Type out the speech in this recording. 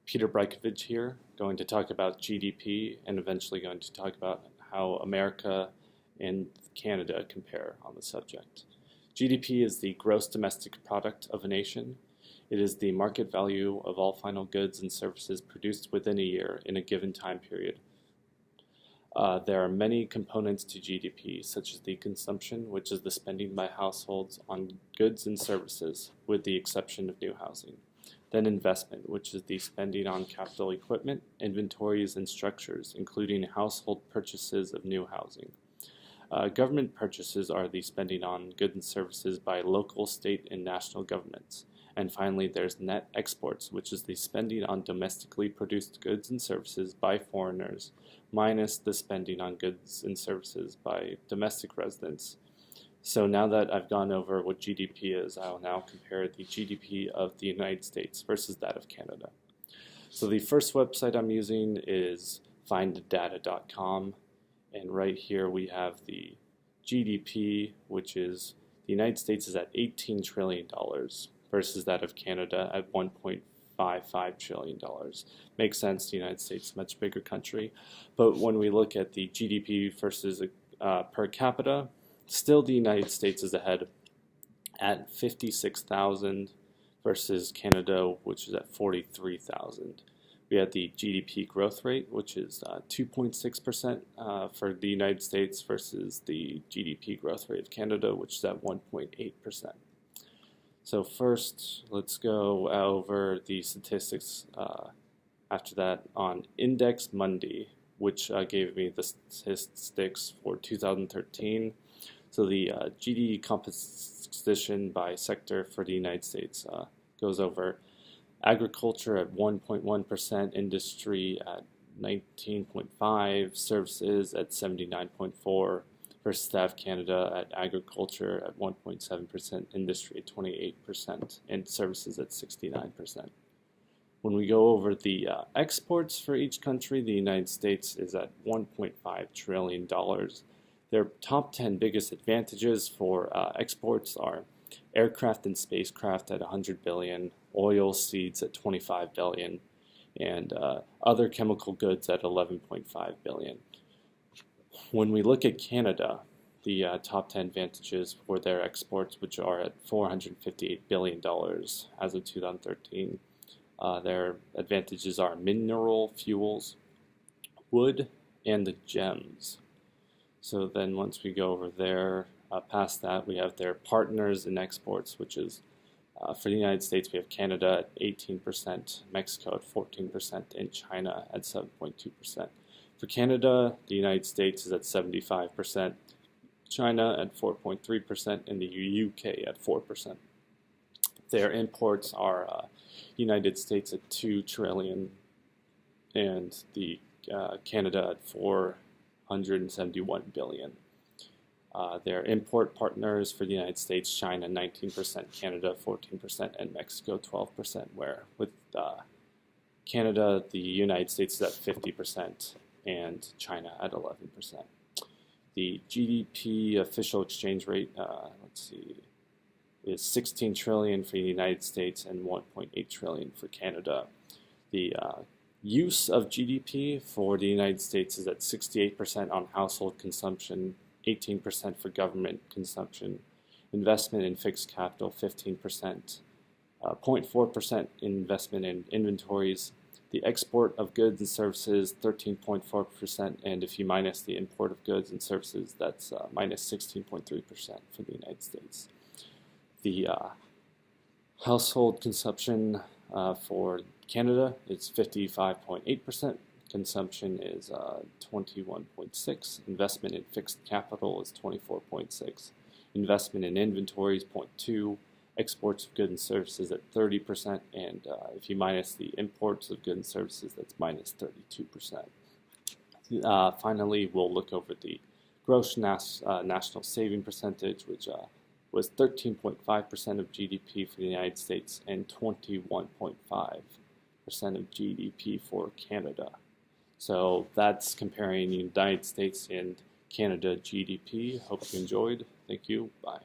Peter Brykovich here, going to talk about GDP and eventually going to talk about how America and Canada compare on the subject. GDP is the gross domestic product of a nation. It is the market value of all final goods and services produced within a year in a given time period. There are many components to GDP, such as the consumption, which is the spending by households on goods and services, with the exception of new housing. Then investment, which is the spending on capital equipment, inventories, and structures, including household purchases of new housing. Government purchases are the spending on goods and services by local, state, and national governments. And finally, there's net exports, which is the spending on domestically produced goods and services by foreigners, minus the spending on goods and services by domestic residents. So now that I've gone over what GDP is, I will now compare the GDP of the United States versus that of Canada. So the first website I'm using is finddata.com, and right here we have the GDP, which is the United States is at $18 trillion versus that of Canada at $1.55 trillion. Makes sense, the United States is a much bigger country, but when we look at the GDP versus per capita, still the United States is ahead at 56,000 versus Canada, which is at 43,000. We had the GDP growth rate, which is 2.6% for the United States versus the GDP growth rate of Canada, which is at 1.8%. So first, let's go over the statistics after that on Index Monday, which gave me the statistics for 2013. So the GDP composition by sector for the United States goes over agriculture at 1.1%, industry at 19.5%, services at 79.4%, versus that of Canada at agriculture at 1.7%, industry at 28%, and services at 69%. When we go over the exports for each country, the United States is at $1.5 trillion. Their top 10 biggest advantages for exports are aircraft and spacecraft at $100 billion, oil seeds at $25 billion, and other chemical goods at $11.5 billion. When we look at Canada, the top 10 advantages for their exports, which are at $458 billion as of 2013, their advantages are mineral fuels, wood, and the gems. So then once we go over there, past that, we have their partners in exports, which is for the United States, we have Canada at 18%, Mexico at 14%, and China at 7.2%. For Canada, the United States is at 75%, China at 4.3%, and the UK at 4%. Their imports are United States at $2 trillion, and the Canada at $471 billion. Their import partners for the United States, China 19%, Canada 14%, and Mexico 12%, where with Canada, the United States is at 50%, and China at 11%. The GDP official exchange rate, is 16 trillion for the United States and 1.8 trillion for Canada. The use of GDP for the United States is at 68% on household consumption, 18% for government consumption, investment in fixed capital 15%, 0.4% investment in inventories, the export of goods and services 13.4%, and if you minus the import of goods and services, that's minus 16.3% for the United States. The household consumption for Canada is 55.8%, consumption is 21.6%, investment in fixed capital is 24.6%, investment in inventories 0.2%, exports of goods and services at 30%, and if you minus the imports of goods and services, that's minus 32%. Finally, we'll look over the gross national saving percentage, which was 13.5% of GDP for the United States and 21.5% of GDP for Canada. So that's comparing the United States and Canada GDP. Hope you enjoyed. Thank you. Bye.